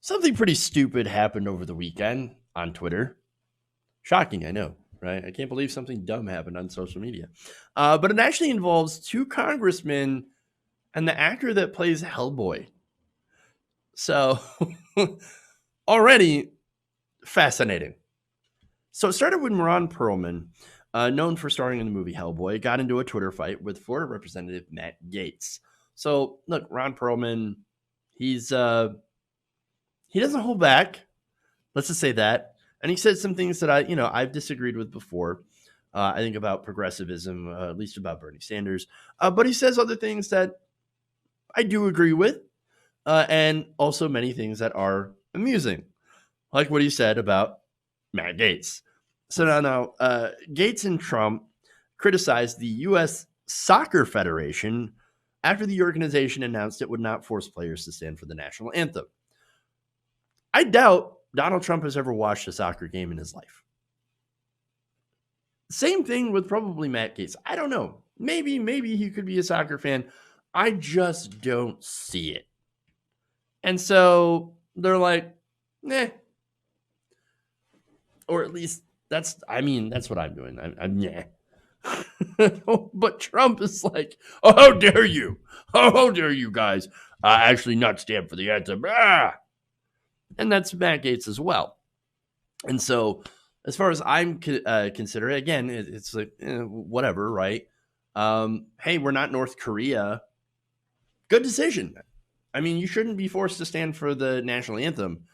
Something pretty stupid happened over the weekend on Twitter. Shocking, I know, right? I can't believe something dumb happened on social media. But it actually involves two congressmen and the actor that plays Hellboy. So, already fascinating. So, it started with Ron Perlman, known for starring in the movie Hellboy, got into a Twitter fight with Florida Representative Matt Gaetz. So, look, Ron Perlman, he's he doesn't hold back. Let's just say that. And he said some things that I've disagreed with before. I think about progressivism, at least about Bernie Sanders. But he says other things that I do agree with, and also many things that are amusing, like what he said about Matt Gaetz. So now, Gaetz and Trump criticized the U.S. Soccer Federation after the organization announced it would not force players to stand for the national anthem. I doubt Donald Trump has ever watched a soccer game in his life. Same thing with probably Matt Gaetz. I don't know. Maybe he could be a soccer fan. I just don't see it. And so they're like, "Nah." Or at least that's what I'm doing. I'm yeah. But Trump is like, "Oh, how dare you? How dare you guys actually not stand for the anthem?" And that's Matt Gaetz as well. And so, as far as I'm considering, again, it's like whatever, right? Hey, we're not North Korea. Good decision. I mean, you shouldn't be forced to stand for the national anthem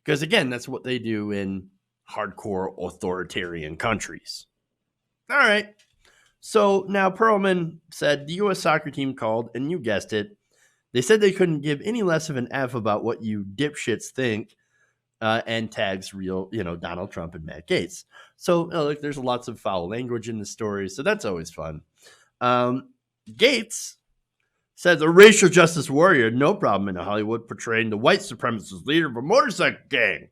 because, again, that's what they do in hardcore authoritarian countries. All right. So now Perlman said the U.S. soccer team called, and you guessed it, they said they couldn't give any less of an F about what you dipshits think, and tags real, Donald Trump and Matt Gaetz. So look, there's lots of foul language in the story, so that's always fun. Gaetz says a racial justice warrior, no problem in Hollywood portraying the white supremacist leader of a motorcycle gang,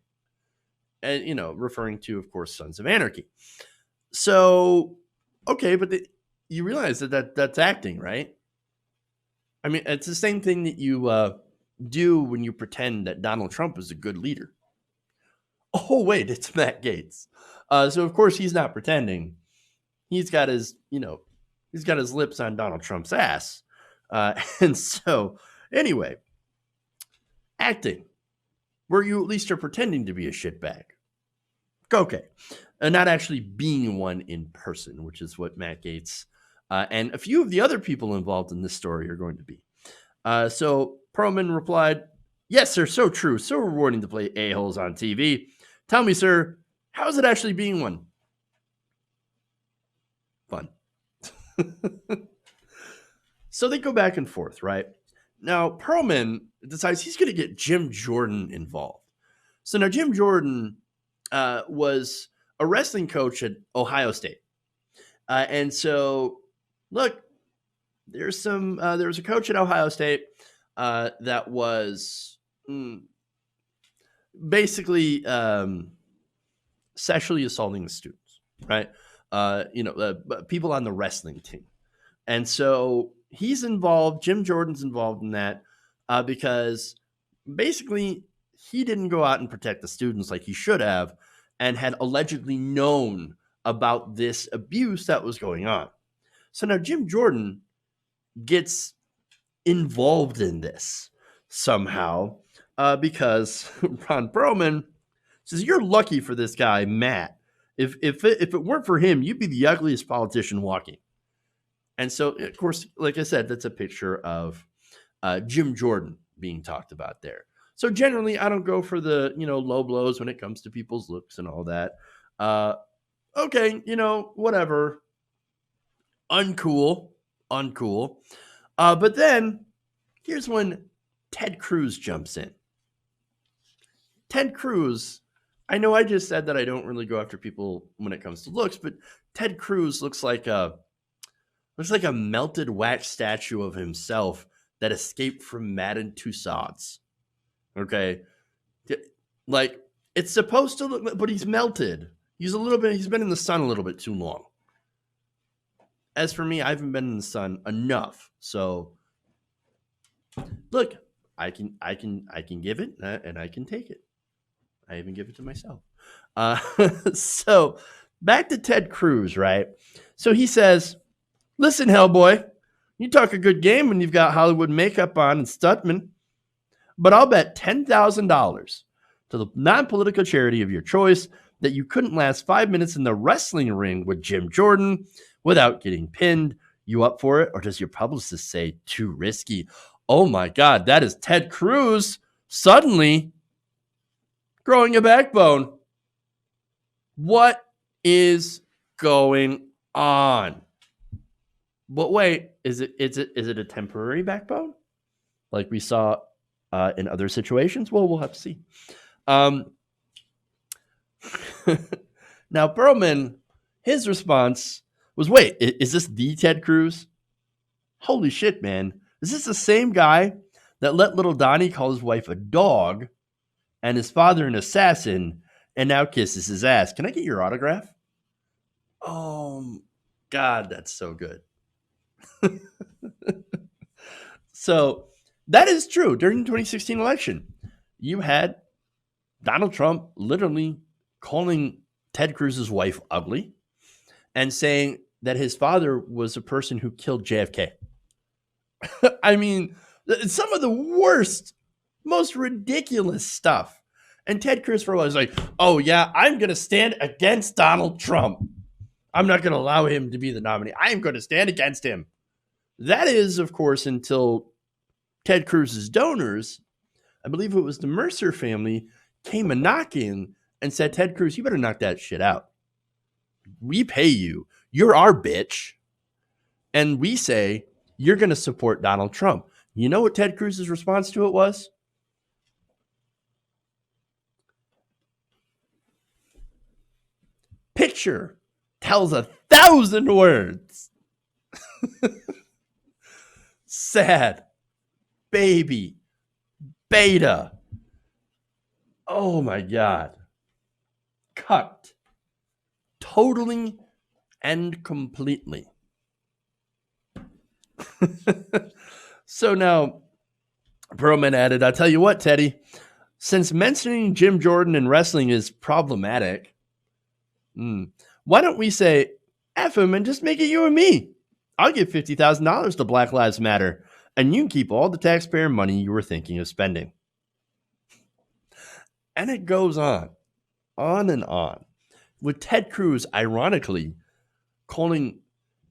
and referring to, of course, Sons of Anarchy. So okay, but you realize that's acting, right? I mean, it's the same thing that you do when you pretend that Donald Trump is a good leader. Oh, wait, it's Matt Gaetz. So of course he's not pretending. He's got his lips on Donald Trump's ass. And so anyway, acting, where you at least are pretending to be a shitbag. Okay. And not actually being one in person, which is what Matt Gaetz and a few of the other people involved in this story are going to be. So Perlman replied, "Yes, sir, so true. So rewarding to play a-holes on TV. Tell me, sir, how is it actually being one?" Fun. So they go back and forth, right? Now, Perlman decides he's going to get Jim Jordan involved. So now Jim Jordan was a wrestling coach at Ohio State. And so, look, there was a coach at Ohio State that was basically sexually assaulting the students, right? People on the wrestling team. And so he's involved, Jim Jordan's involved in that because basically he didn't go out and protect the students like he should have and had allegedly known about this abuse that was going on. So now Jim Jordan gets involved in this somehow because Ron Perlman says, "You're lucky for this guy, Matt. If it weren't for him, you'd be the ugliest politician walking." And so, of course, like I said, that's a picture of Jim Jordan being talked about there. So generally, I don't go for the low blows when it comes to people's looks and all that. Okay, whatever. Uncool. But then here's when Ted Cruz jumps in. Ted Cruz, I know I just said that I don't really go after people when it comes to looks, but Ted Cruz looks like a melted wax statue of himself that escaped from Madame Tussauds. Okay, like it's supposed to look, but he's melted. He's been in the sun a little bit too long. As for me, I haven't been in the sun enough. So, look, I can give it and I can take it. I even give it to myself. So back to Ted Cruz, right? So he says, listen, Hellboy, you talk a good game when you've got Hollywood makeup on and Stuntman, but I'll bet $10,000 to the non-political charity of your choice that you couldn't last 5 minutes in the wrestling ring with Jim Jordan without getting pinned. You up for it? Or does your publicist say too risky? Oh my God, that is Ted Cruz suddenly growing a backbone. What is going on? But wait, is it a temporary backbone like we saw in other situations? Well, we'll have to see. Now, Perlman, his response was, wait, is this the Ted Cruz? Holy shit, man. Is this the same guy that let little Donnie call his wife a dog and his father an assassin and now kisses his ass? Can I get your autograph? Oh, God, that's so good. So that is true. During the 2016 election, you had Donald Trump literally calling Ted Cruz's wife ugly and saying that his father was a person who killed JFK. I mean, some of the worst, most ridiculous stuff. And Ted Cruz for a while was like, oh yeah, I'm going to stand against Donald Trump. I'm not going to allow him to be the nominee. I am going to stand against him. That is, of course, until Ted Cruz's donors, I believe it was the Mercer family, came a knocking and said, Ted Cruz, you better knock that shit out. We pay you. You're our bitch. And we say, you're going to support Donald Trump. You know what Ted Cruz's response to it was? Picture tells 1,000 words. Sad. Baby. Beta. Oh my God. Cut. Totally and completely. So now, Perlman added, I'll tell you what, Teddy, since mentioning Jim Jordan in wrestling is problematic, why don't we say F him and just make it you and me? I'll give $50,000 to Black Lives Matter, and you can keep all the taxpayer money you were thinking of spending. And it goes on and on, with Ted Cruz, ironically, calling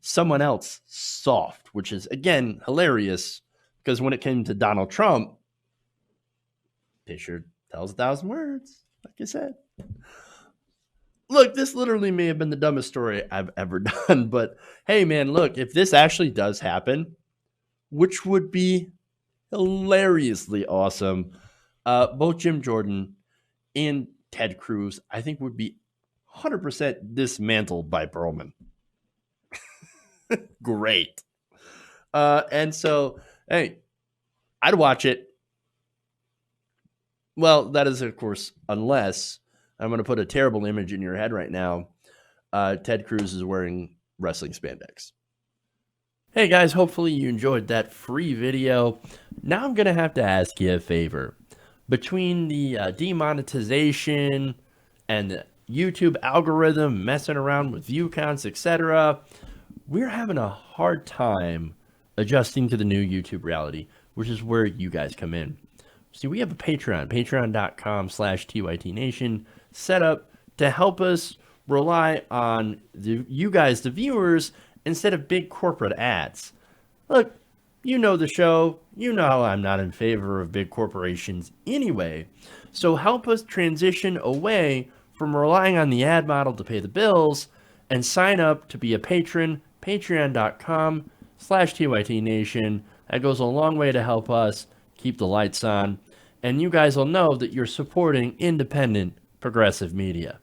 someone else soft, which is, again, hilarious, because when it came to Donald Trump, picture tells 1,000 words, like I said. Look, this literally may have been the dumbest story I've ever done, but hey, man, look, if this actually does happen, which would be hilariously awesome, both Jim Jordan and Ted Cruz, I think, would be 100% dismantled by Perlman. Great. And so, hey, I'd watch it. Well, that is, of course, unless I'm going to put a terrible image in your head right now. Ted Cruz is wearing wrestling spandex. Hey guys, hopefully you enjoyed that free video. Now I'm going to have to ask you a favor. Between the demonetization and the YouTube algorithm messing around with view counts, etc., we're having a hard time adjusting to the new YouTube reality, which is where you guys come in. See, we have a Patreon, patreon.com/TYTNation, set up to help us rely on you guys, the viewers, instead of big corporate ads. Look, you know the show. You know how I'm not in favor of big corporations anyway. So help us transition away from relying on the ad model to pay the bills and sign up to be a patron, patreon.com/TYTNation. That goes a long way to help us keep the lights on. And you guys will know that you're supporting independent, progressive media.